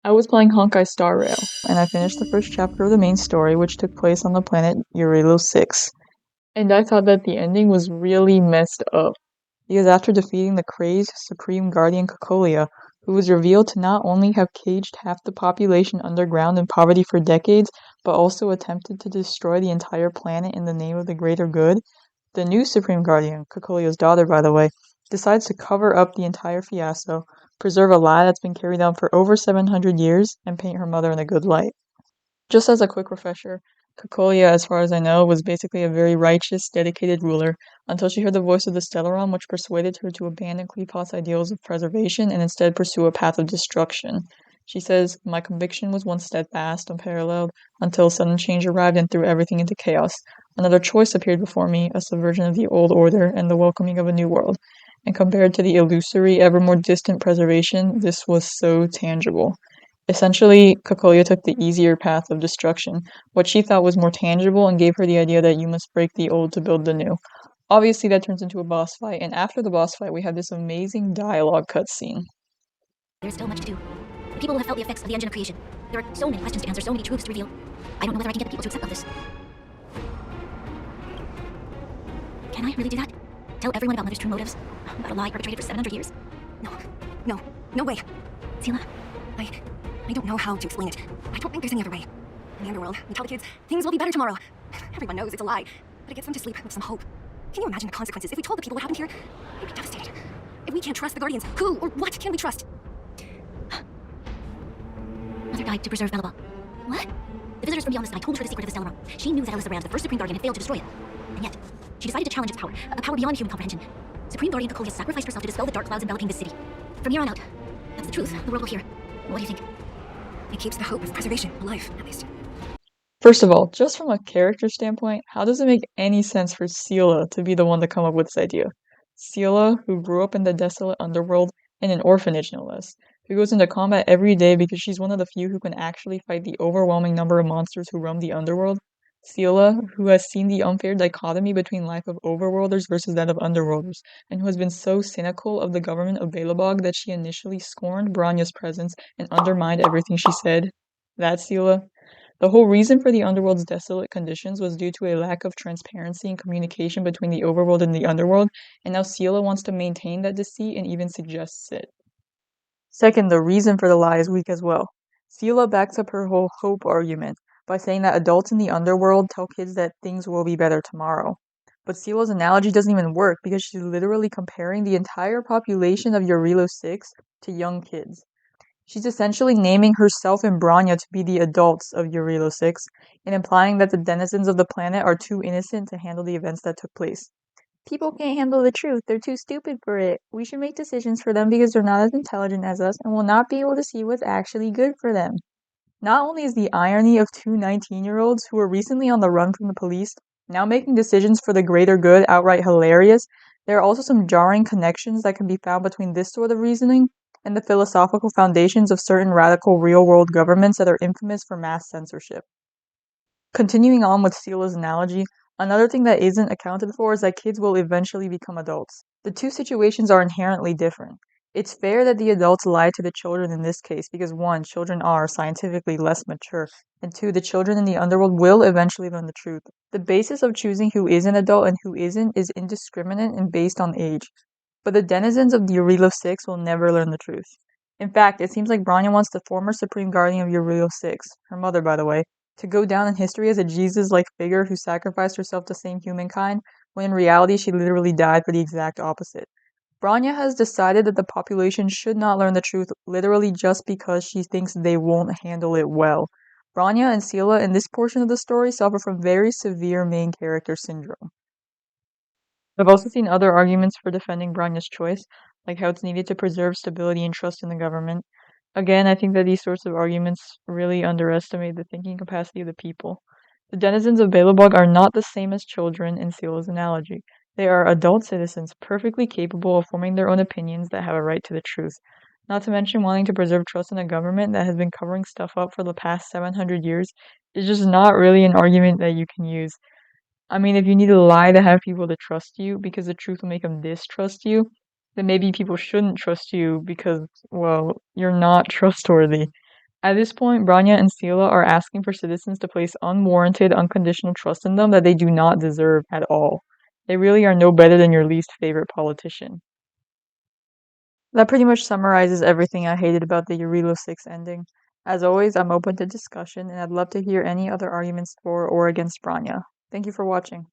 I was playing honkaistarrail, and I finished the first chapter of the main story, which took place on the planet jarilo-VI. And I thought that the ending was really messed up, because after defeating the crazed Supreme Guardian Cocolia, who was revealed to not only have caged half the population underground in poverty for decades, but also attempted to destroy the entire planet in the name of the greater good, the new Supreme Guardian, Cocolia's daughter by the way, decides to cover up the entire fiasco, preserve a lie that's been carried on for over 700 years, and paint her mother in a good light. Just as a quick refresher, Cocolia, as far as I know, was basically a very righteous, dedicated ruler until she heard the voice of the Stellaron, which persuaded her to abandon Qliphoth's ideals of preservation and instead pursue a path of destruction. She says, "My conviction was once steadfast, unparalleled, until a sudden change arrived and threw everything into chaos. Another choice appeared before me, a subversion of the old order and the welcoming of a new world. And compared to the illusory, ever more distant preservation, this was so tangible." Essentially, Cocolia took the easier path of destruction, what she thought was more tangible, and gave her the idea that you must break the old to build the new. Obviously, that turns into a boss fight, and after the boss fight, we have this amazing dialogue cutscene. There's still much to do. The people will have felt the effects of the engine of creation. There are so many questions to answer, so many truths to reveal. I don't know whether I can get the people to accept all this. Can I really do that? Tell everyone about Mother's true motives? About a lie perpetrated for 700 years? No way. Seele? I don't know how to explain it. I don't think there's any other way. In the underworld, we tell the kids, things will be better tomorrow. Everyone knows it's a lie, but it gets them to sleep with some hope. Can you imagine the consequences if we told the people what happened here? They'd be devastated. If we can't trust the Guardians, who or what can we trust? Mother died to preserve Belobog. What? The visitors from beyond the sky told her the secret of the Stellaron. She knew that Elisarand, the first Supreme Guardian, had failed to destroy it. And yet, she decided to challenge its power, a power beyond human comprehension. Supreme Guardian Cocolia sacrificed herself to dispel the dark clouds enveloping this city. From here on out, that's the truth the world will hear. What do you think? It keeps the hope of preservation alive, at least. First of all, just from a character standpoint, how does it make any sense for Seele to be the one to come up with this idea? Seele, who grew up in the desolate underworld, in an orphanage no less, who goes into combat every day because she's one of the few who can actually fight the overwhelming number of monsters who roam the underworld. Seele, who has seen the unfair dichotomy between life of overworlders versus that of underworlders, and who has been so cynical of the government of Belobog that she initially scorned Bronya's presence and undermined everything she said. That's Seele. The whole reason for the underworld's desolate conditions was due to a lack of transparency and communication between the overworld and the underworld, and now Seele wants to maintain that deceit and even suggests it. Second, the reason for the lie is weak as well. Seele backs up her whole hope argument by saying that adults in the underworld tell kids that things will be better tomorrow. But Seele's analogy doesn't even work because she's literally comparing the entire population of jarilo-VI to young kids. She's essentially naming herself and Bronya to be the adults of jarilo-VI and implying that the denizens of the planet are too innocent to handle the events that took place. People can't handle the truth. They're too stupid for it. We should make decisions for them because they're not as intelligent as us and will not be able to see what's actually good for them. Not only is the irony of two 19-year-olds who were recently on the run from the police now making decisions for the greater good outright hilarious, there are also some jarring connections that can be found between this sort of reasoning and the philosophical foundations of certain radical real-world governments that are infamous for mass censorship. Continuing on with Seele's analogy, another thing that isn't accounted for is that kids will eventually become adults. The two situations are inherently different. It's fair that the adults lie to the children in this case because 1, children are scientifically less mature, and 2, the children in the underworld will eventually learn the truth. The basis of choosing who is an adult and who isn't is indiscriminate and based on age. But the denizens of the jarilo-VI will never learn the truth. In fact, it seems like Bronya wants the former Supreme Guardian of jarilo-VI, her mother by the way, to go down in history as a Jesus-like figure who sacrificed herself to save humankind, when in reality she literally died for the exact opposite. Bronya has decided that the population should not learn the truth literally just because she thinks they won't handle it well. Bronya and Seele in this portion of the story suffer from very severe main character syndrome. I've also seen other arguments for defending Bronya's choice, like how it's needed to preserve stability and trust in the government. Again, I think that these sorts of arguments really underestimate the thinking capacity of the people. The denizens of Belobog are not the same as children in Seele's analogy. They are adult citizens, perfectly capable of forming their own opinions that have a right to the truth. Not to mention wanting to preserve trust in a government that has been covering stuff up for the past 700 years is just not really an argument that you can use. I mean, if you need to lie to have people to trust you because the truth will make them distrust you, then maybe people shouldn't trust you because, well, you're not trustworthy. At this point, Branya and Seele are asking for citizens to place unwarranted, unconditional trust in them that they do not deserve at all. They really are no better than your least favorite politician. That pretty much summarizes everything I hated about the jarilo-VI ending. As always, I'm open to discussion, and I'd love to hear any other arguments for or against Branya. Thank you for watching.